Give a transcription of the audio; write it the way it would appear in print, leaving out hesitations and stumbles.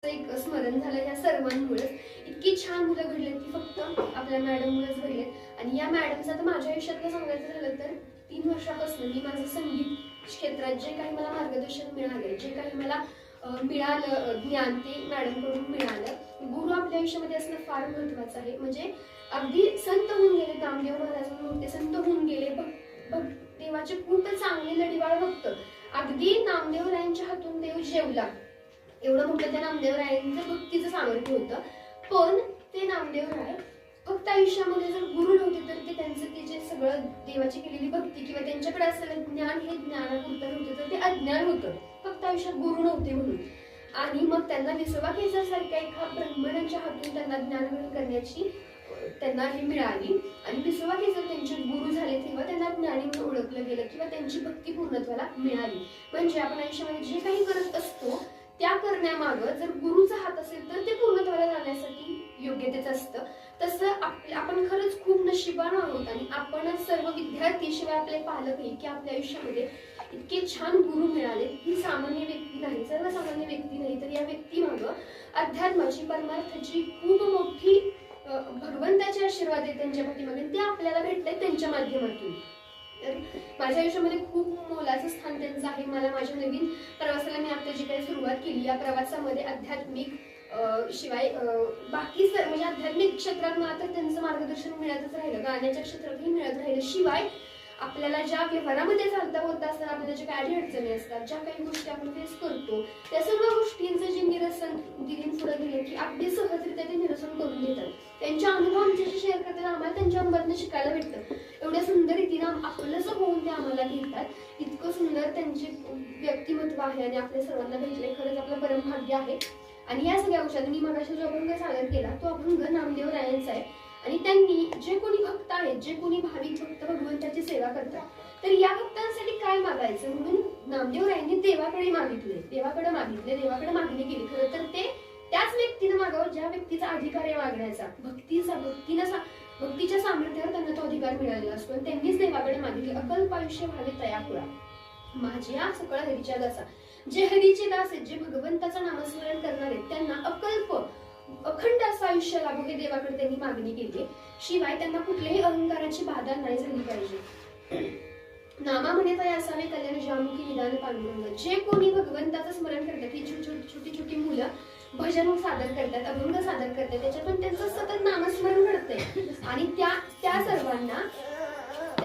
एक स्मरण झालं या सर्वांमुळे. इतकी छान मुलं घडलेत की फक्त आपल्या मॅडममुळेच घडलेत. आणि या मॅडमचं तर माझ्या आयुष्यातलं सांगायचं झालं तर 3 वर्षापासून मी माझं संगीत क्षेत्रात जे काही मला मार्गदर्शन मिळाले, जे काही मला मिळालं ज्ञान, ते मॅडमकडून मिळालं. गुरु आपल्या आयुष्यामध्ये असणं फार महत्वाचं आहे. म्हणजे अगदी संत होऊन गेले, नामदेव महाराज मोठे संत होऊन गेले, देवाचे खूप चांगले लढीवाळ भक्त. अगदी नामदेवरायांच्या हातून देव जेवला, एवढं मोठं त्या नामदेवरायांचं भक्तीचं सामर्थ्य होतं. पण ते नामदेवराय फक्त आयुष्यामध्ये जर गुरु नव्हते तर ते त्यांचं ते जे सगळं देवाची केलेली भक्ती किंवा त्यांच्याकडे असलेलं ज्ञान हे ज्ञानापुरतं नव्हतं, तर ते अज्ञान होतं, फक्त आयुष्यात गुरु नव्हते म्हणून. आणि मग त्यांना विसोबा केसरसारख्या एका ब्राह्मणाच्या हातून त्यांना ज्ञानग्रहण करण्याची त्यांना हे मिळाली. आणि विसोबा केसर त्यांचे गुरु झाले तेव्हा त्यांना ज्ञानी म्हणून ओळखलं गेलं किंवा त्यांची भक्ती पूर्णत्वाला मिळाली. म्हणजे आपण आयुष्यामध्ये जे काही करत असतो त्या करण्यामागं जर गुरुचा हात असेल तर ते पूर्णत्वाला जाण्यासाठी योग्यतेच असतं. तसं आपण खरंच खूप नशिबान आहोत आणि आपण सर्व विद्यार्थी शिवाय आपले पालक आहे की आपल्या आयुष्यामध्ये इतके छान गुरु मिळाले. ही सामान्य व्यक्ती नाही, सर्वसामान्य व्यक्ती नाही, तर या व्यक्तीमागं अध्यात्माची परमार्थाची खूप मोठी भगवंताचे आशीर्वाद आहे त्यांच्या पाठीमागे, ते आपल्याला भेटतात त्यांच्या माध्यमातून. तर माझ्या आयुष्यामध्ये खूप मोलाचं स्थान त्यांचं आहे. मला माझ्या नवीन प्रवासाला मी आता जी काही सुरुवात केली या प्रवासामध्ये आध्यात्मिक शिवाय बाकी म्हणजे आध्यात्मिक क्षेत्रात मला तर त्यांचं मार्गदर्शन मिळतच राहिलं, गाण्याच्या क्षेत्रातही मिळत राहिलं. शिवाय आपल्याला ज्या व्यवहारामध्ये चालता बोलता असताना आपल्याला ज्या काही अडचणी असतात, ज्या काही गोष्टी आपण फेस करतो, त्या सर्व गोष्टींचं जे निरसन दिदीन पुढे दिलं की अगदी सहजरित्या ते निरसन करून देतात. त्यांच्या अनुभव आमच्याशी शेअर करतात, आम्हाला त्यांच्या अनुभवातून शिकायला भेटतं. एवढ्या सुंदर रीतीनं आपलंच होऊन ते आम्हाला घेतात. इतकं सुंदर त्यांचे व्यक्तिमत्व आहे आणि आपल्या सर्वांना भेटले, खरंच आपलं परम भाग्य आहे. आणि या सगळ्या गोष्टी मी मगाशी जो अभंग सादर केला तो अभंग नामदेवरायांचा आहे. आणि त्यांनी जे कोणी भक्त आहेत, जे कोणी भाविक भक्त भगवंताची सेवा करतात, तर या भक्तांसाठी काय मागायचं म्हणून नामदेवरायांनी देवाकडे मागितले, मागणी केली. खरं तर ते त्याच व्यक्तीनं मागावं ज्या व्यक्तीचा अधिकार आहे मागण्याचा, भक्तीच्या सामर्थ्यावर त्यांना तो अधिकार मिळालेला असतो. आणि त्यांनीच देवाकडे मागितले, अकल्प आयुष्य व्हावे तयापुरा माझ्या सकळ हरीच्या दासा. जे हरीचे दास आहेत, जे भगवंताचं नामस्मरण करणार आहेत, त्यांना अखंड असं आयुष्य लाभो हे देवाकडे त्यांनी मागणी केली. शिवाय त्यांना कुठल्याही अहंकाराची बाधा नाही झाली पाहिजे. नामा म्हणे तया असावे कल्याण ज्यामुखी निदान पांडुरंग. जे कोणी भगवंताचं स्मरण करतात, ही छोटी छोटी मुलं भजन सादर करतात, अभंग सादर करतात, त्याच्यातून त्यांचं सतत नामस्मरण घडतंय. आणि त्या सर्वांना